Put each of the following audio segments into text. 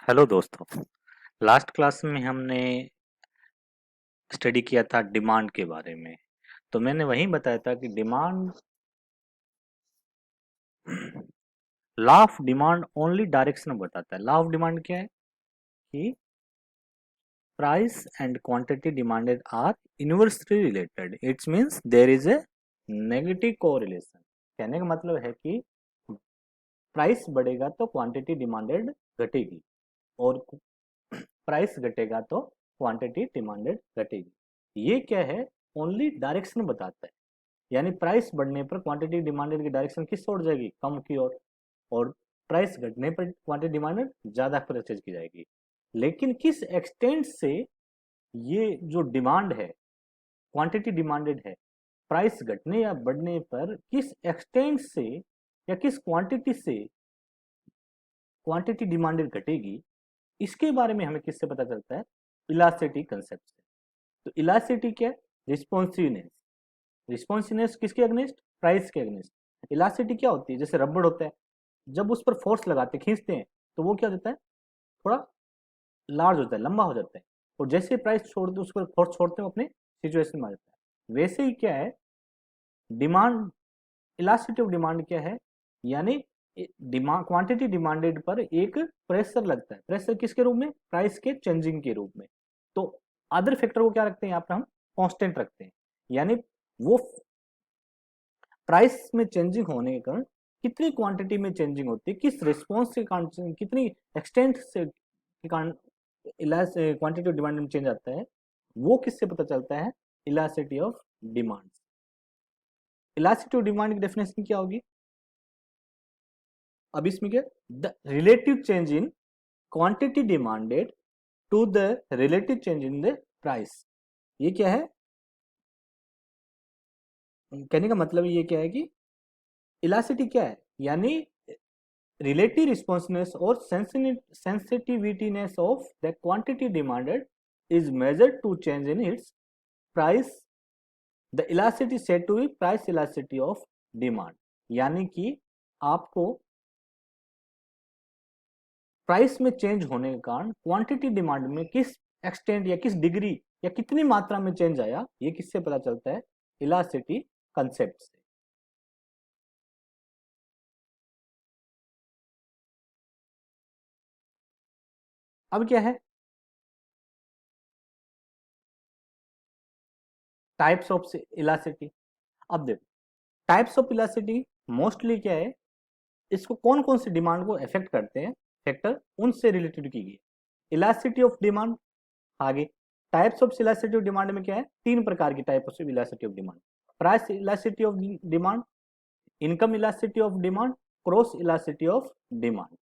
Hello दोस्तों। Last class में हमने स्टडी किया था डिमांड के बारे में। तो मैंने वहीं बताया था कि demand law of demand only direction बताता है। लॉ ऑफ डिमांड क्या है कि price and quantity demanded are inversely related. It's means there is a negative correlation. कहने का मतलब है कि प्राइस बढ़ेगा तो क्वांटिटी डिमांडेड घटेगी और प्राइस घटेगा तो क्वांटिटी डिमांडेड घटेगी। ये क्या है, ओनली डायरेक्शन बताता है। यानी प्राइस बढ़ने पर क्वांटिटी डिमांडेड की डायरेक्शन किस ओर जाएगी, कम की ओर, और प्राइस घटने पर क्वांटिटी डिमांडेड ज्यादा परचेज की जाएगी। लेकिन किस एक्सटेंट से ये जो डिमांड है, क्वांटिटी डिमांडेड है, प्राइस घटने या बढ़ने पर किस एक्सटेंट से या किस क्वांटिटी से क्वांटिटी डिमांडेड घटेगी, इसके बारे में हमें किससे पता चलता है, इलास्टिसिटी कंसेप्ट से। तो इलास्टिसिटी क्या है, रिस्पॉन्सिवनेस। रिस्पॉन्सिवनेस किसके अगेंस्ट, प्राइस के अगेंस्ट। इलास्टिसिटी क्या होती है, जैसे रबड़ होता है, जब उस पर फोर्स लगाते खींचते हैं तो वो क्या होता है, थोड़ा लार्ज होता है, लंबा हो जाता है, और जैसे प्राइस छोड़ते उस पर फोर्स छोड़ते हैं अपने सिचुएशन में आ जाता है। वैसे ही क्या है डिमांड, इलास्टिसिटी ऑफ डिमांड क्या है, यानी डिमांड, क्वांटिटी डिमांडेड पर एक प्रेशर लगता है। प्रेशर किसके रूप में, प्राइस के चेंजिंग के रूप में। तो अदर फैक्टर को क्या रखते हैं यहाँ पर हम, कांस्टेंट रखते हैं। यानी वो प्राइस में चेंजिंग होने के कारण कितनी क्वांटिटी में चेंजिंग होती है, किस रिस्पॉन्स के कारण, कितनी एक्सटेंट से के कारण क्वांटिटी ऑफ डिमांड में चेंज आता है, वो किससे पता चलता है, elasticity of demand. Elasticity of demand की डेफिनेशन क्या होगी, अब इसमें क्या, the relative change in quantity demanded to the relative change in the price. ये क्या है, कहने का मतलब ये क्या है कि इलास्टिसिटी क्या है, यानी relative responsiveness or sensitiveness of the quantity demanded is measured to change in its price. The elasticity said to be price elasticity of demand. यानी कि आपको प्राइस में चेंज होने के कारण क्वांटिटी डिमांड में किस एक्सटेंट या किस डिग्री या कितनी मात्रा में चेंज आया, ये किससे पता चलता है, इलास्टिसिटी कंसेप्ट से। अब क्या है, टाइप्स ऑफ इलास्टिसिटी। अब देखो टाइप्स ऑफ इलास्टिसिटी मोस्टली क्या है, इसको कौन कौन सी डिमांड को इफेक्ट करते हैं, फैक्टर उनसे रिलेटेड की गई। इलास्टिसिटी ऑफ डिमांड, आगे types of elasticity of demand में क्या है, तीन प्रकार की type of elasticity of demand. Price elasticity of demand, income elasticity of demand, cross elasticity of demand.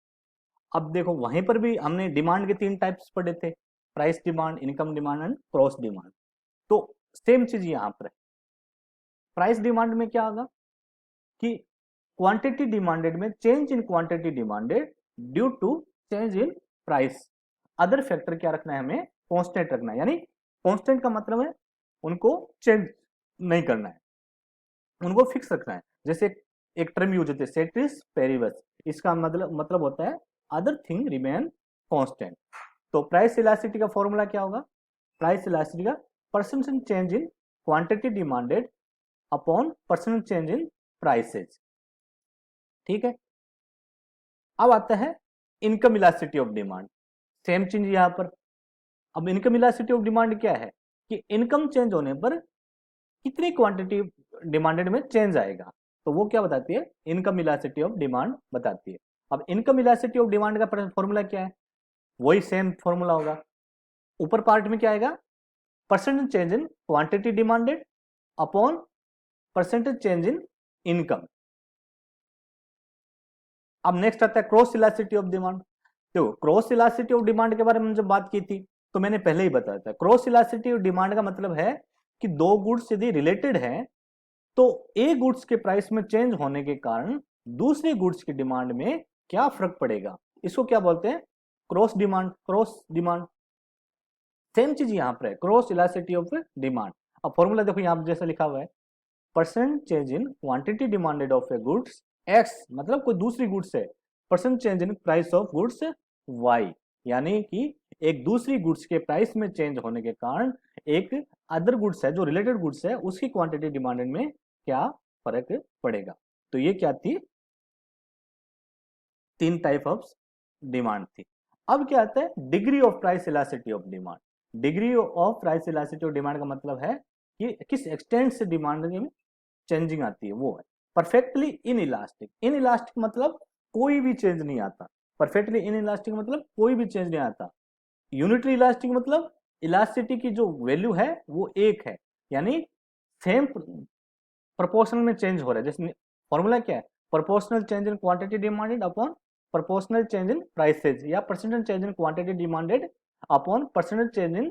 अब देखो वहीं पर भी हमने डिमांड के तीन टाइप्स पढ़े थे, price demand, income demand and cross demand. तो सेम चीज यहाँ पर है। प्राइस डिमांड में क्या होगा कि क्वांटिटी डिमांडेड में change in quantity demanded due to change in price. Other factor क्या रखना है, हमें कांस्टेंट रखना है। यानी कांस्टेंट का मतलब है उनको चेंज नहीं करना है, उनको फिक्स रखना है। जैसे एक टर्म यूज होती है सेट्रिस पेरिबस, इसका मतलब होता है अदर थिंग रिमेन कांस्टेंट। तो प्राइस इलास्टिसिटी का फॉर्मूला क्या होगा, प्राइस इलास्टिसिटी का percentage change in quantity demanded upon percentage change in prices. ठीक है, अब आता है income elasticity of demand. Same चीज यहां पर। अब इनकम इलास्टिसिटी ऑफ डिमांड क्या है कि इनकम चेंज होने पर कितनी क्वांटिटी डिमांडेड में चेंज आएगा, तो वो क्या बताती है, इनकम इलास्टिसिटी ऑफ डिमांड बताती है। अब इनकम इलास्टिसिटी ऑफ डिमांड का फॉर्मूला क्या है, वही सेम फॉर्मूला होगा। ऊपर पार्ट में क्या आएगा, percentage change in quantity demanded upon percentage change in income. अब नेक्स्ट आता है क्रॉस इलास्टिसिटी ऑफ डिमांड। देखो क्रॉस इलास्टिसिटी ऑफ डिमांड के बारे में जब बात की थी तो मैंने पहले ही बताया था, क्रॉस इलास्टिसिटी ऑफ डिमांड का मतलब है कि दो गुड्स यदि रिलेटेड हैं तो एक गुड्स के प्राइस में चेंज होने के कारण दूसरे गुड्स की डिमांड में क्या फर्क पड़ेगा, इसको क्या बोलते हैं, cross demand. Cross demand same चीज यहां पर है, क्रॉस इलास्टिसिटी ऑफ डिमांड। अब फॉर्मूला देखो यहां जैसा लिखा हुआ है, percent change in quantity demanded of a goods x, मतलब कोई दूसरी गुड्स है, percent change in price of goods y. यानी कि एक दूसरी गुड्स के प्राइस में चेंज होने के कारण एक अदर गुड्स है जो रिलेटेड गुड्स है उसकी क्वांटिटी डिमांड में क्या फर्क पड़ेगा। तो ये क्या थी, तीन टाइप ऑफ डिमांड थी। अब क्या आता है degree of price elasticity of demand. Degree of price elasticity of demand का मतलब है कि किस एक्सटेंट से डिमांड में चेंजिंग आती है, वो है perfectly in elastic. In elastic मतलब कोई भी चेंज नहीं आता, परफेक्टली इन इलास्टिक मतलब कोई भी चेंज नहीं आता। यूनिटरी इलास्टिक मतलब इलास्टिसिटी की जो वैल्यू है वो एक है, यानी सेम प्रोपोर्शनल में चेंज हो रहा है। जैसे फॉर्मूला क्या है, proportional change in quantity demanded upon proportional change in prices, या percentage change in quantity demanded upon percentage change in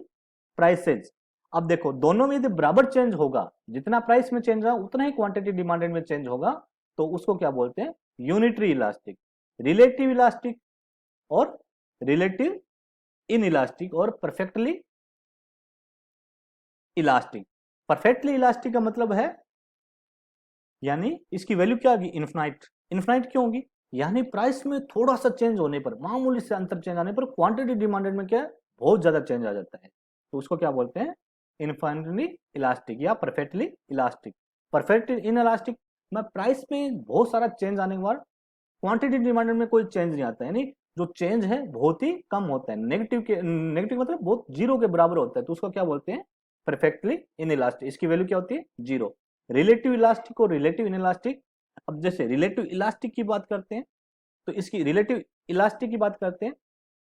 prices. अब देखो दोनों में यदि बराबर चेंज होगा, जितना प्राइस में चेंज होगा उतना ही क्वांटिटी डिमांडेड में चेंज होगा, तो उसको क्या बोलते हैं, यूनिटरी इलास्टिक। रिलेटिव इलास्टिक और रिलेटिव इन इलास्टिक और परफेक्टली इलास्टिक। परफेक्टली इलास्टिक का मतलब है यानी इसकी वैल्यू क्या होगी, इन्फिनाइट। इन्फिनाइट क्यों होगी, यानी प्राइस में थोड़ा सा चेंज होने पर, मामूली से अंतर चेंज आने पर क्वांटिटी डिमांडेड में क्या है बहुत ज्यादा चेंज आ जाता है, तो उसको क्या बोलते हैं, इन्फिनिटली इलास्टिक या perfectly elastic. Perfectly in elastic में प्राइस में बहुत सारा चेंज आने के बाद क्वांटिटी डिमांडेड में कोई चेंज नहीं आता, यानी जो चेंज है बहुत ही कम होता है, नेगेटिव मतलब बहुत जीरो के बराबर होता है, तो उसको क्या बोलते हैं, परफेक्टली इन इलास्टिक। इसकी वैल्यू क्या होती है, जीरो। रिलेटिव इलास्टिक और रिलेटिव इन इलास्टिक। अब जैसे रिलेटिव इलास्टिक की बात करते हैं, तो इसकी रिलेटिव इलास्टिक की बात करते हैं,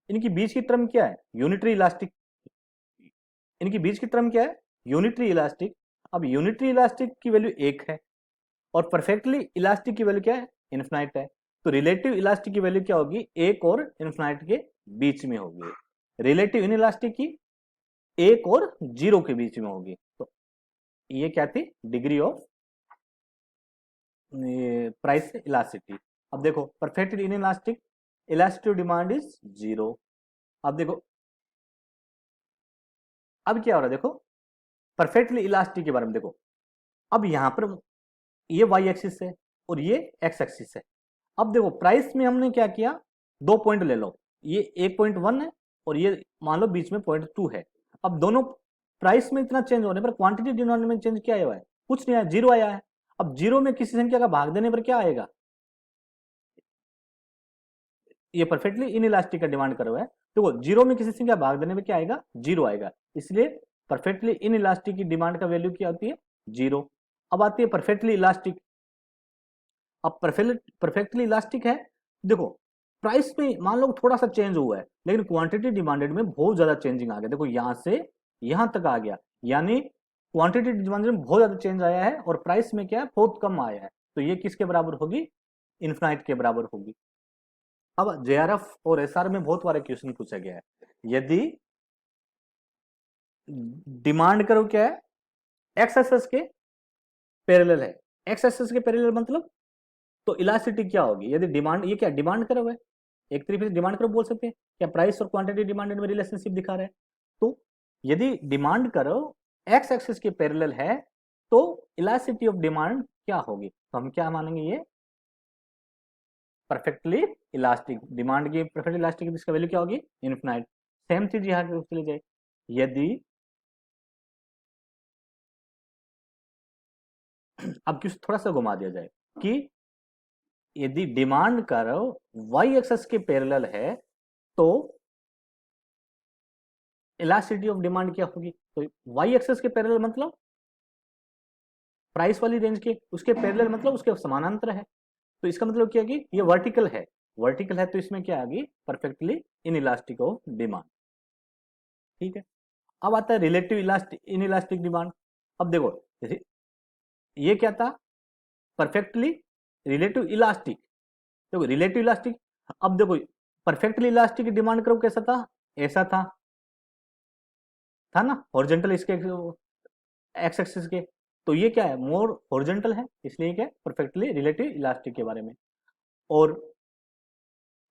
इनकी बीच की टर्म क्या है, यूनिटरी इलास्टिक। इनकी बीच की टर्म क्या है, यूनिटरी इलास्टिक। अब यूनिटरी इलास्टिक की वैल्यू एक है और परफेक्टली इलास्टिक की वैल्यू क्या है, इन्फिनाइट है। तो रिलेटिव इलास्टिक की वैल्यू क्या होगी, एक और इन्फिनाइट के बीच में होगी। रिलेटिव इन इलास्टिक की एक और जीरो के बीच में होगी। तो ये क्या थी, डिग्री ऑफ प्राइस इलास्टिसिटी। अब देखो perfectly in elastic, elastic demand is zero. अब देखो अब क्या हो रहा है, देखो परफेक्टली इलास्टिक के बारे में देखो। अब यहां पर ये वाई एक्सिस है और ये एक्स एक्सिस है। अब देखो प्राइस में हमने क्या किया, दो पॉइंट ले लो, ये 1.1 है और ये मान लो बीच में 0.2 है। अब दोनों प्राइस में इतना चेंज होने पर क्वांटिटी डिमांड में चेंज क्या आया है, कुछ नहीं आया, जीरो आया है। अब जीरो में किसी संख्या का भाग देने पर क्या आएगा, ये परफेक्टली इन इलास्टिक का डिमांड कर रहा है, तो जीरो में किसी संख्या भाग देने में क्या आएगा, जीरो आएगा। इसलिए परफेक्टली इन इलास्टिक की डिमांड का वैल्यू क्या होती है, जीरो। अब आती है परफेक्टली इलास्टिक। अब परफेक्टली इलास्टिक है, देखो प्राइस में मान लो थोड़ा सा चेंज हुआ है लेकिन क्वांटिटी डिमांडेड में बहुत ज्यादा चेंजिंग आ गया, देखो यहां से यहां तक आ गया, यानी क्वांटिटी डिमांडेड में बहुत ज्यादा चेंज आया है और प्राइस में क्या है बहुत कम आया है, तो ये किसके बराबर होगी, इन्फिनाइट के बराबर होगी। अब जेआरएफ और एसआर में बहुत बार क्वेश्चन पूछा गया है, यदि डिमांड करो क्या है, एक्स एक्सेस के पैरेलल है, एक्स एक्सेस के पैरेलल मतलब तो इलास्टिसिटी क्या होगी, यदि डिमांड, ये क्या डिमांड करो है, एक तरीके से डिमांड करो बोल सकते हैं, क्या प्राइस और क्वांटिटी डिमांडेड में रिलेशनशिप दिखा रहा है। तो यदि डिमांड करो एक्स एक्सिस के पैरेलल है तो इलास्टिसिटी ऑफ डिमांड क्या होगी, तो हम क्या मानेंगे, ये परफेक्टली इलास्टिक। डिमांड की परफेक्टली इलास्टिक, इसका वैल्यू क्या होगी, इनफिनाइट। सेम चीज यहाँ पे चली जाए, यदि अब किस थोड़ा सा घुमा दिया जाए कि यदि डिमांड करो वाई एक्सेस के पैरेलल है तो इलास्टिसिटी ऑफ डिमांड क्या होगी, तो वाई एक्सेस के पैरेलल मतलब प्राइस वाली रेंज के, उसके पैरेलल मतलब उसके समानांतर है, तो इसका मतलब क्या है कि ये वर्टिकल है, वर्टिकल है तो इसमें क्या आ गई, perfectly in elastic of demand. ठीक है, अब आता है relative elastic in elastic demand. अब देखो ये क्या था, परफेक्टली रिलेटिव इलास्टिक, देखो रिलेटिव इलास्टिक। अब देखो परफेक्टली इलास्टिक डिमांड करो कैसा था, ऐसा था ना, हॉरिजॉन्टल इसके एक्स एक्सिस के, तो ये क्या है मोर हॉरिजॉन्टल है, इसलिए क्या है परफेक्टली रिलेटिव इलास्टिक के बारे में। और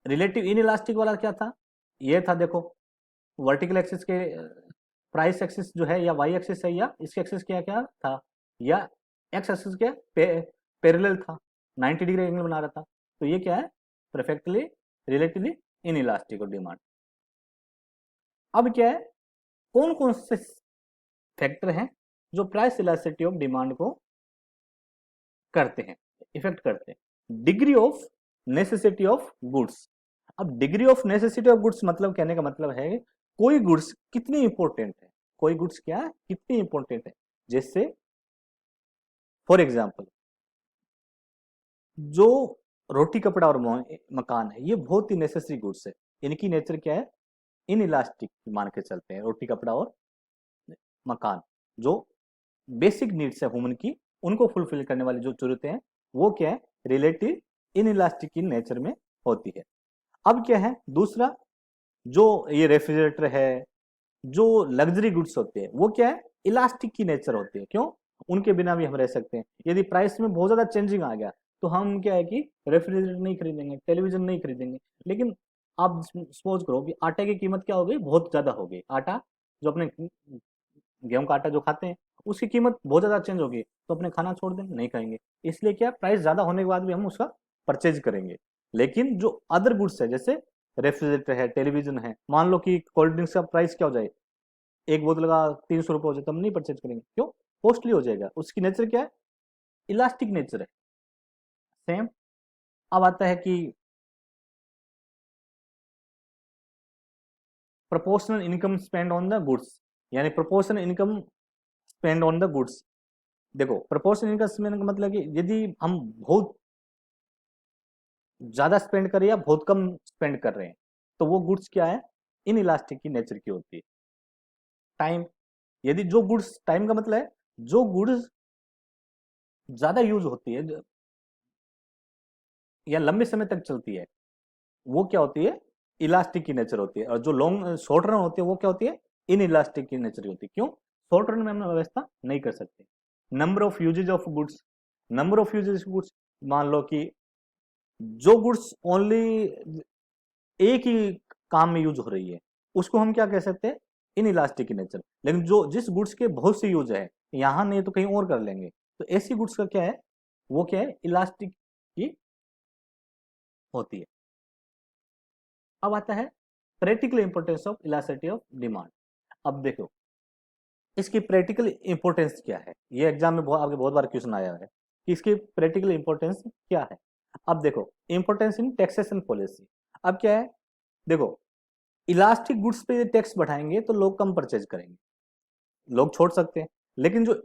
रिलेटिव इन इलास्टिक वाला क्या था, ये था देखो वर्टिकल एक्सिस के प्राइस एक्सिस जो है या वाई एक्सिस है या इसके एक्सिस क्या क्या था, या एक्स एक्सिस के पैरेलल था, 90 डिग्री एंगल बना रहा था, तो ये क्या है परफेक्टली रिलेटिवली इन इलास्टिक और डिमांड। अब क्या है, कौन कौन से फैक्टर हैं जो प्राइस इलास्टिसिटी ऑफ डिमांड को करते हैं, इफेक्ट करते हैं? Degree of necessity of goods. अब degree of necessity of goods मतलब, कहने का मतलब है कोई गुड्स कितनी इंपॉर्टेंट है, कोई गुड्स क्या है, कितनी इंपॉर्टेंट है। जैसे फॉर एग्जाम्पल, जो रोटी कपड़ा और मकान है, ये बहुत ही नेसेसरी गुड्स है। इनकी नेचर क्या है, इन इलास्टिक मान के चलते हैं। रोटी कपड़ा और मकान जो बेसिक नीड्स है ह्यूमन की, उनको फुलफिल करने वाली जो जरूरतें हैं, वो क्या है, रिलेटिव इन इलास्टिक की नेचर में होती है। अब क्या है दूसरा, जो ये रेफ्रिजरेटर है, जो लग्जरी गुड्स होते हैं, वो क्या है, इलास्टिक की नेचर होती है। क्यों, उनके बिना भी हम रह सकते हैं। यदि प्राइस में बहुत ज्यादा चेंजिंग आ गया तो हम क्या है कि रेफ्रिजरेटर नहीं खरीदेंगे, टेलीविजन नहीं खरीदेंगे। लेकिन आप सपोज करो कि आटे की कीमत क्या हो गई, बहुत ज्यादा हो गई। आटा जो अपने गेहूं का आटा जो खाते हैं, उसकी कीमत बहुत ज्यादा चेंज होगी, तो अपने खाना छोड़ देंगे, नहीं खाएंगे। इसलिए क्या, प्राइस ज्यादा होने के बाद भी हम उसका परचेज करेंगे। लेकिन जो अदर गुड्स है, जैसे रेफ्रिजरेटर है, टेलीविजन है, मान लो कि कोल्ड ड्रिंक्स का प्राइस क्या हो जाए, एक बोतल का 300 रुपये हो जाए, तो हम नहीं परचेज करेंगे। क्यों, कॉस्टली हो जाएगा। उसकी नेचर क्या है, इलास्टिक नेचर है। सेम अब आता है कि proportional income spend on the goods, यानी proportional income spend on the goods. देखो, प्रोपोर्शनल इनकम स्पेंड का मतलब कि यदि हम बहुत ज्यादा स्पेंड कर रहे हैं या बहुत कम स्पेंड कर रहे हैं, तो वो गुड्स क्या है, इन इलास्टिक की नेचर की होती है। टाइम, यदि जो गुड्स, टाइम का मतलब है जो गुड्स ज्यादा यूज होती है या लंबे समय तक चलती है, वो क्या होती है, इलास्टिक की नेचर होती है। और जो लॉन्ग शॉर्ट रन होती है, वो क्या होती है, इन इलास्टिक की नेचर होती है। क्यों, शॉर्ट रन में हम व्यवस्था नहीं कर सकते। Number of uses of goods, number of uses goods, मान लो कि जो गुड्स ओनली एक ही काम में यूज हो रही है, उसको हम क्या कह सकते हैं, इन इलास्टिक की नेचर। लेकिन जो जिस गुड्स के बहुत से यूज है, यहां नहीं तो कहीं और कर लेंगे, तो ऐसी गुड्स का क्या है, वो क्या है, इलास्टिक की होती है। अब आता है practical importance of elasticity of demand. अब देखो, इसकी प्रैक्टिकल इंपोर्टेंस क्या है, ये एग्जाम में बहुत आगे बहुत बार क्वेश्चन आया है कि इसकी प्रैक्टिकल इंपोर्टेंस क्या है। अब देखो, इंपोर्टेंस इन टैक्सेशन पॉलिसी। अब क्या है, देखो, इलास्टिक गुड्स पे टैक्स बढ़ाएंगे तो लोग कम परचेज करेंगे, लोग छोड़ सकते हैं। लेकिन जो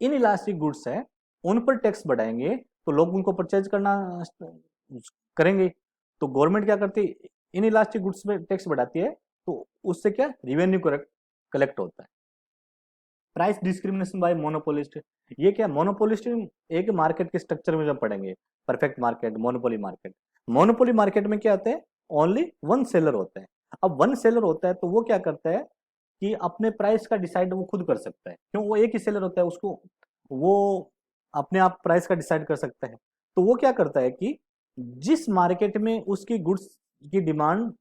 इन इलास्टिक गुड्स है, उन पर टैक्स बढ़ाएंगे तो लोग उनको परचेज करना करेंगे। तो गवर्नमेंट क्या करती है, इन इलास्टिक गुड्स पे टैक्स बढ़ाती है, तो उससे क्या, रेवेन्यू कलेक्ट होता है। प्राइस डिस्क्रिमिनेशन बाय मोनोपोलिस्ट, ये क्या, मोनोपोलिस्ट एक मार्केट के स्ट्रक्चर में जब पढ़ेंगे, perfect market, monopoly market. Monopoly market में क्या होता है, ओनली वन सेलर होता है। अब वन सेलर होता है तो वो क्या करता है कि अपने प्राइस का डिसाइड वो खुद कर सकता है। क्यों, वो एक ही सेलर होता है, उसको वो अपने आप प्राइस का डिसाइड कर सकता है। तो वो क्या करता है कि जिस मार्केट में उसकी गुड्स की डिमांड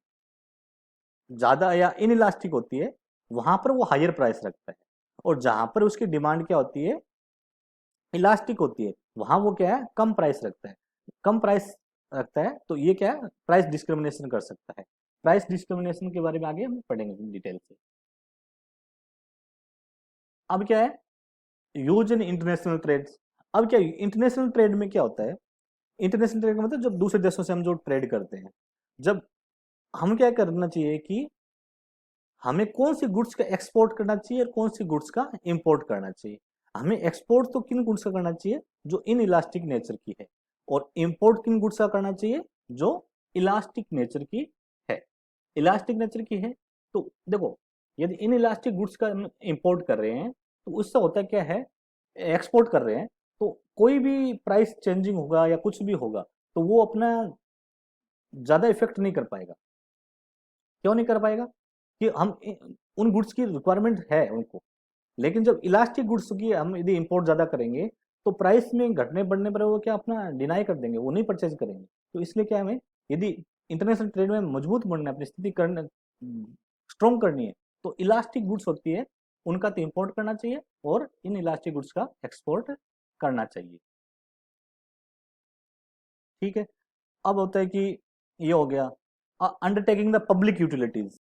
ज्यादा या इनइलास्टिक होती है, वहां पर वो हायर प्राइस रखता है। और जहां पर उसकी डिमांड क्या होती है, इलास्टिक होती है, वहां वो क्या है, कम प्राइस रखता है। कम प्राइस रखता है तो ये क्या है, प्राइस डिस्क्रिमिनेशन कर सकता है। प्राइस डिस्क्रिमिनेशन के बारे में आगे हम पढ़ेंगे डिटेल से। अब क्या है, यूज इन इंटरनेशनल ट्रेड। अब क्या, इंटरनेशनल ट्रेड में क्या होता है, इंटरनेशनल ट्रेड का मतलब जब दूसरे देशों से हम जो ट्रेड करते हैं, जब हम क्या करना चाहिए कि हमें कौन सी गुड्स का एक्सपोर्ट करना चाहिए और कौन सी गुड्स का इंपोर्ट करना चाहिए। हमें एक्सपोर्ट तो किन गुड्स का करना चाहिए, जो इन इलास्टिक नेचर की है, और इंपोर्ट किन गुड्स का करना चाहिए, जो इलास्टिक नेचर की है। इलास्टिक नेचर की है तो देखो, यदि इन इलास्टिक गुड्स का हम इंपोर्ट कर रहे हैं, तो उससे होता क्या है, एक्सपोर्ट कर रहे हैं, तो कोई भी प्राइस चेंजिंग होगा या कुछ भी होगा, तो वो अपना ज्यादा इफेक्ट नहीं कर पाएगा। क्यों नहीं कर पाएगा, कि हम उन गुड्स की रिक्वायरमेंट है उनको। लेकिन जब इलास्टिक गुड्स की हम यदि इंपोर्ट ज्यादा करेंगे, तो प्राइस में घटने बढ़ने पर वो क्या अपना डिनाई कर देंगे, वो नहीं परचेज करेंगे। तो इसलिए क्या हमें, यदि इंटरनेशनल ट्रेड में मजबूत बनना है, अपनी स्थिति करना, स्ट्रॉन्ग करनी है, तो इलास्टिक गुड्स होती है, उनका तो इंपोर्ट करना चाहिए और इन इलास्टिक गुड्स का एक्सपोर्ट करना चाहिए। ठीक है। अब होता है कि ये हो गया अंडरटेकिंग द पब्लिक यूटिलिटीज।